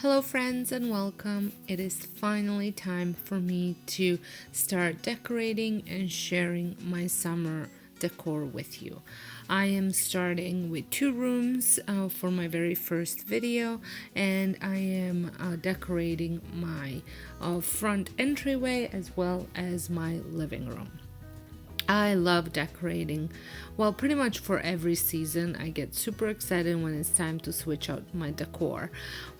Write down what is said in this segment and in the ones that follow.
Hello friends and welcome. It is finally time for me to start decorating and sharing my summer decor with you. I am starting with 2 rooms for my very first video, and I am decorating my front entryway as well as my living room. I love decorating. Well, pretty much for every season. I get super excited when it's time to switch out my decor.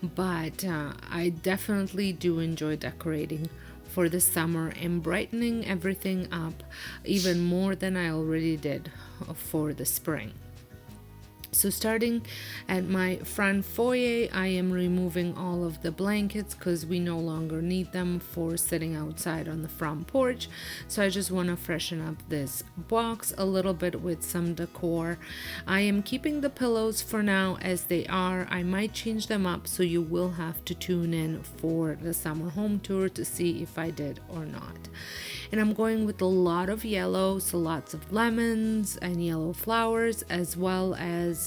But I definitely do enjoy decorating for the summer and brightening everything up even more than I already did for the spring. So starting at my front foyer, I am removing all of the blankets because we no longer need them for sitting outside on the front porch. So I just want to freshen up this box a little bit with some decor. I am keeping the pillows for now as they are. I might change them up, so you will have to tune in for the summer home tour to see if I did or not. And I'm going with a lot of yellow, so lots of lemons and yellow flowers, as well as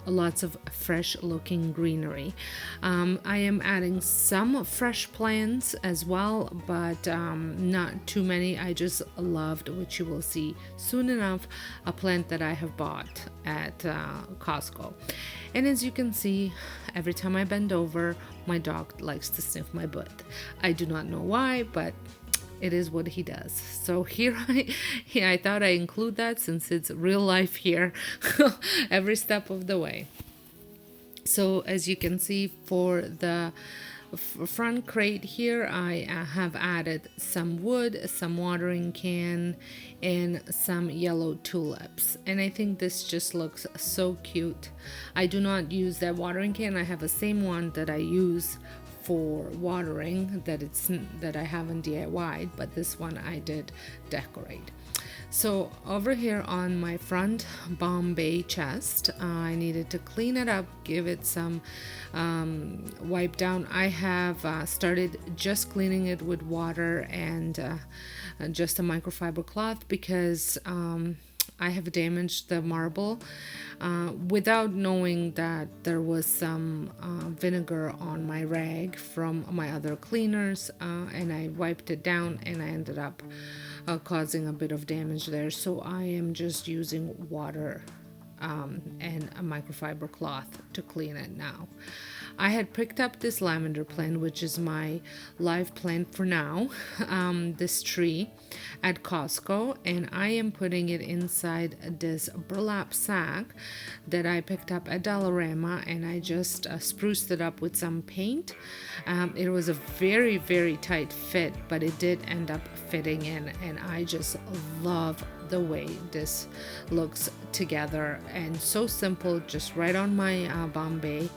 lots of fresh looking greenery. I am adding some fresh plants as well, but not too many. I just loved, which you will see soon enough, a plant that I have bought at Costco. And as you can see, every time I bend over, my dog likes to sniff my butt. I do not know why, but it is what he does. So here I thought I include that since it's real life here every step of the way. So as you can see, for the front crate here, I have added some wood, some watering can, and some yellow tulips, and I think this just looks so cute. I do not use that watering can. I have the same one that I use for watering that I haven't DIY'd, but this one I did decorate. So over here on my front Bombay chest, I needed to clean it up, give it some wipe down. I have started just cleaning it with water and just a microfiber cloth because I have damaged the marble without knowing that there was some vinegar on my rag from my other cleaners, and I wiped it down and I ended up causing a bit of damage there. So I am just using water and a microfiber cloth to clean it now. I had picked up this lavender plant, which is my live plant for now, this tree at Costco, and I am putting it inside this burlap sack that I picked up at Dollarama, and I just spruced it up with some paint. It was a very, very tight fit, but it did end up fitting in, and I just love the way this looks together, and so simple, just right on my Bombay,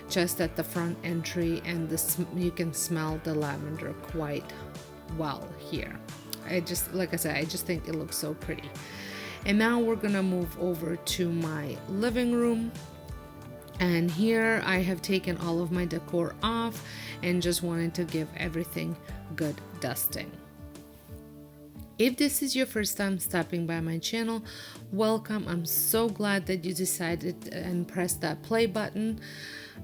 just at the front entry, and you can smell the lavender quite well here. Like I said, I just think it looks so pretty. And now we're gonna move over to my living room, and here I have taken all of my decor off and just wanted to give everything good dusting. If this is your first time stopping by my channel, welcome. I'm so glad that you decided and pressed that play button.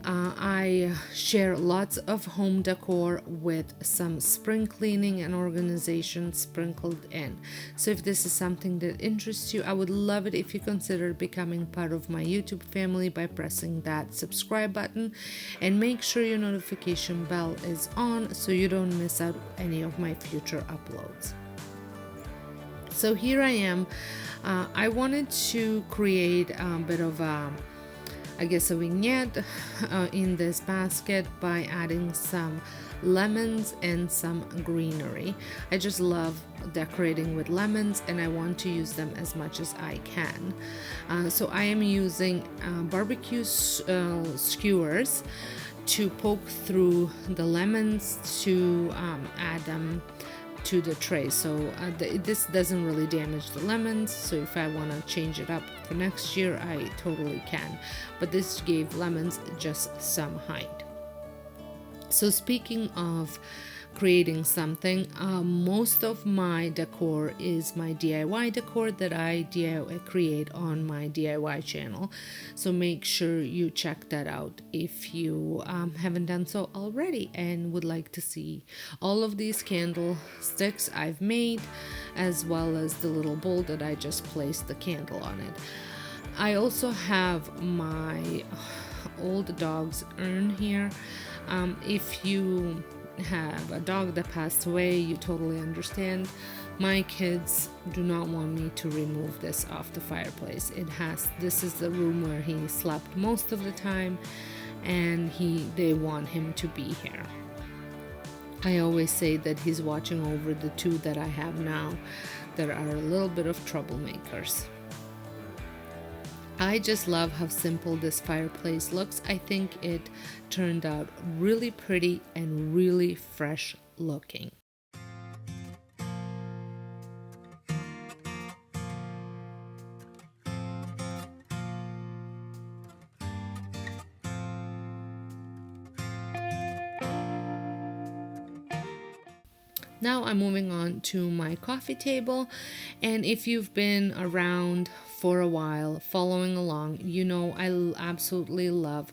I share lots of home decor with some spring cleaning and organization sprinkled in. So if this is something that interests you, I would love it if you consider becoming part of my YouTube family by pressing that subscribe button, and make sure your notification bell is on so you don't miss out any of my future uploads. So here I am. I wanted to create a bit of a vignette in this basket by adding some lemons and some greenery. I just love decorating with lemons, and I want to use them as much as I can. So I am using barbecue skewers to poke through the lemons to add them to the tray. So this doesn't really damage the lemons, so if I want to change it up for next year, I totally can, but this gave lemons just some height. So speaking of creating something. Most of my decor is my DIY decor that I create on my DIY channel. So make sure you check that out if you haven't done so already and would like to see all of these candlesticks I've made, as well as the little bowl that I just placed the candle on it. I also have my old dog's urn here. If you have a dog that passed away, you totally understand. My kids do not want me to remove this off the fireplace. This is the room where he slept most of the time, and they want him to be here. I always say that he's watching over the two that I have now that are a little bit of troublemakers. I just love how simple this fireplace looks. I think it turned out really pretty and really fresh looking. Now I'm moving on to my coffee table, and if you've been around for a while following along, you know I absolutely love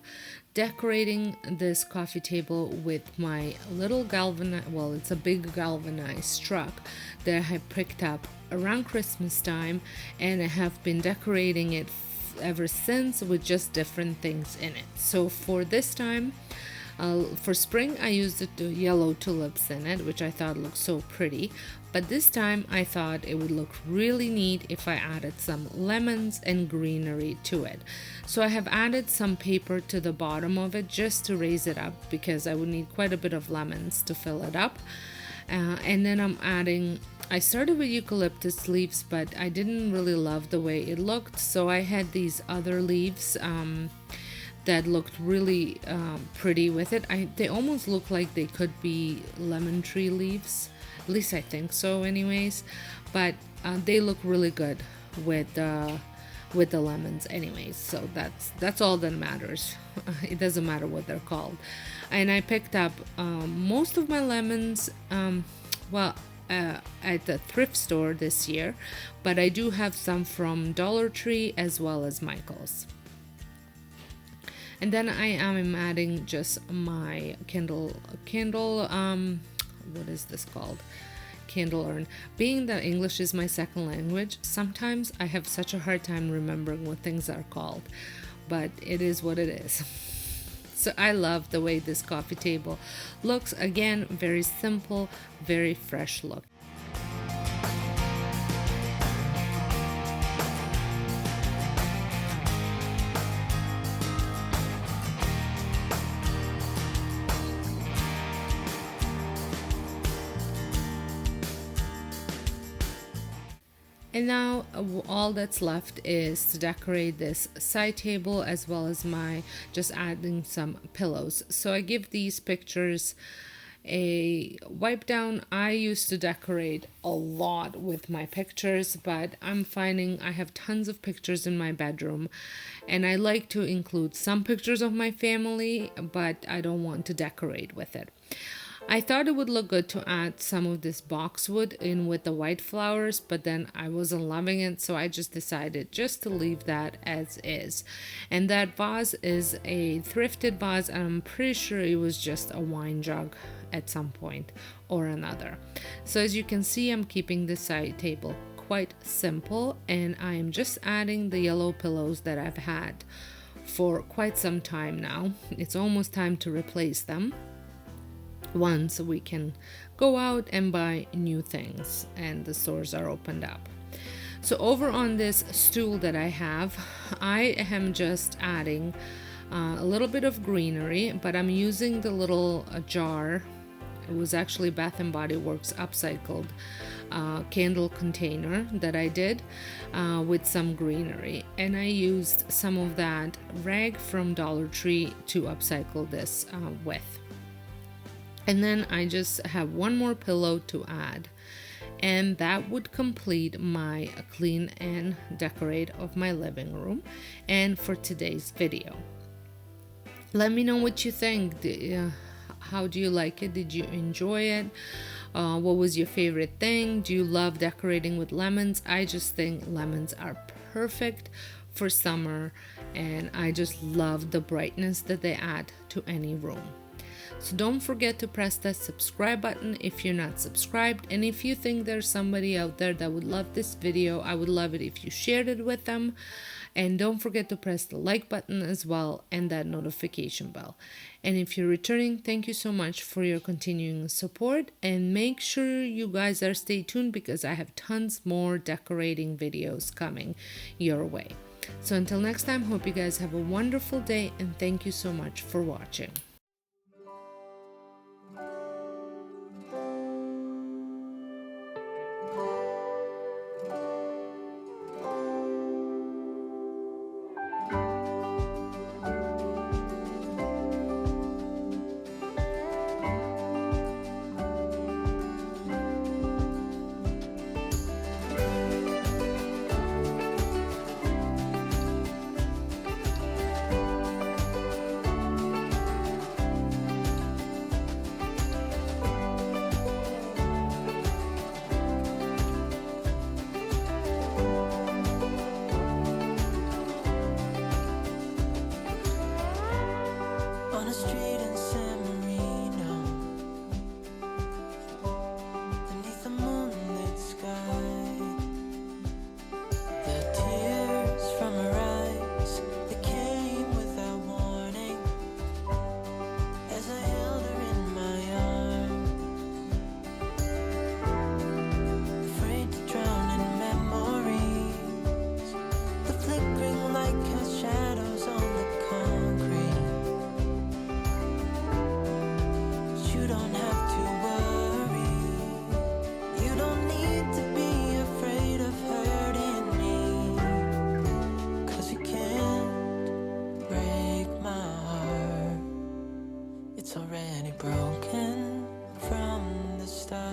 decorating this coffee table with my little it's a big galvanized truck that I picked up around Christmas time, and I have been decorating it ever since with just different things in it. So for this time, for spring, I used the yellow tulips in it, which I thought looked so pretty. But this time, I thought it would look really neat if I added some lemons and greenery to it. So I have added some paper to the bottom of it just to raise it up, because I would need quite a bit of lemons to fill it up. And then I started with eucalyptus leaves, but I didn't really love the way it looked. So I had these other leaves that looked really pretty with it. They almost look like they could be lemon tree leaves. At least I think so anyways. But they look really good with the lemons anyways. So that's all that matters. It doesn't matter what they're called. And I picked up most of my lemons at the thrift store this year. But I do have some from Dollar Tree as well as Michael's. And then I am adding just my candle, what is this called? Candle urn. Being that English is my second language, sometimes I have such a hard time remembering what things are called, but it is what it is. So I love the way this coffee table looks. Again, very simple, very fresh look. And now all that's left is to decorate this side table, as well as just adding some pillows. So I give these pictures a wipe down. I used to decorate a lot with my pictures, but I'm finding I have tons of pictures in my bedroom, and I like to include some pictures of my family, but I don't want to decorate with it. I thought it would look good to add some of this boxwood in with the white flowers, but then I wasn't loving it, so I just decided just to leave that as is. And that vase is a thrifted vase, and I'm pretty sure it was just a wine jug at some point or another. So as you can see, I'm keeping the side table quite simple, and I'm just adding the yellow pillows that I've had for quite some time now. It's almost time to replace them once we can go out and buy new things and the stores are opened up. So over on this stool that I have, I am just adding a little bit of greenery, but I'm using the little jar. It was actually Bath & Body Works upcycled candle container that I did with some greenery, and I used some of that rag from Dollar Tree to upcycle this with. And then I just have one more pillow to add, and that would complete my clean and decorate of my living room and for today's video. Let me know what you think. How do you like it? Did you enjoy it? What was your favorite thing? Do you love decorating with lemons? I just think lemons are perfect for summer, and I just love the brightness that they add to any room. So don't forget to press that subscribe button if you're not subscribed. And if you think there's somebody out there that would love this video, I would love it if you shared it with them. And don't forget to press the like button as well and that notification bell. And if you're returning, thank you so much for your continuing support. And make sure you guys are stay tuned because I have tons more decorating videos coming your way. So until next time, hope you guys have a wonderful day and thank you so much for watching. It's already broken from the start.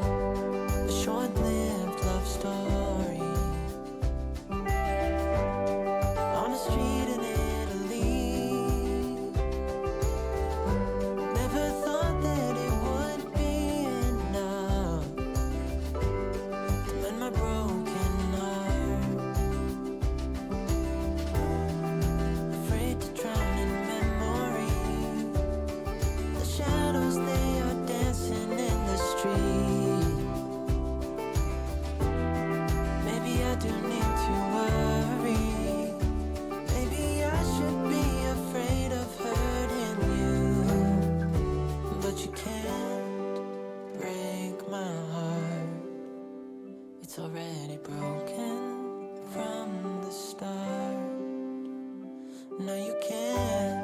A short-lived love story on a street in Italy. Never thought that it would be enough to mend my broken heart. Afraid to drown in memory. The shadows, they are dancing in the street. Maybe I do need to worry. Maybe I should be afraid of hurting you. But you can't break my heart. It's already broken from the start. No, you can't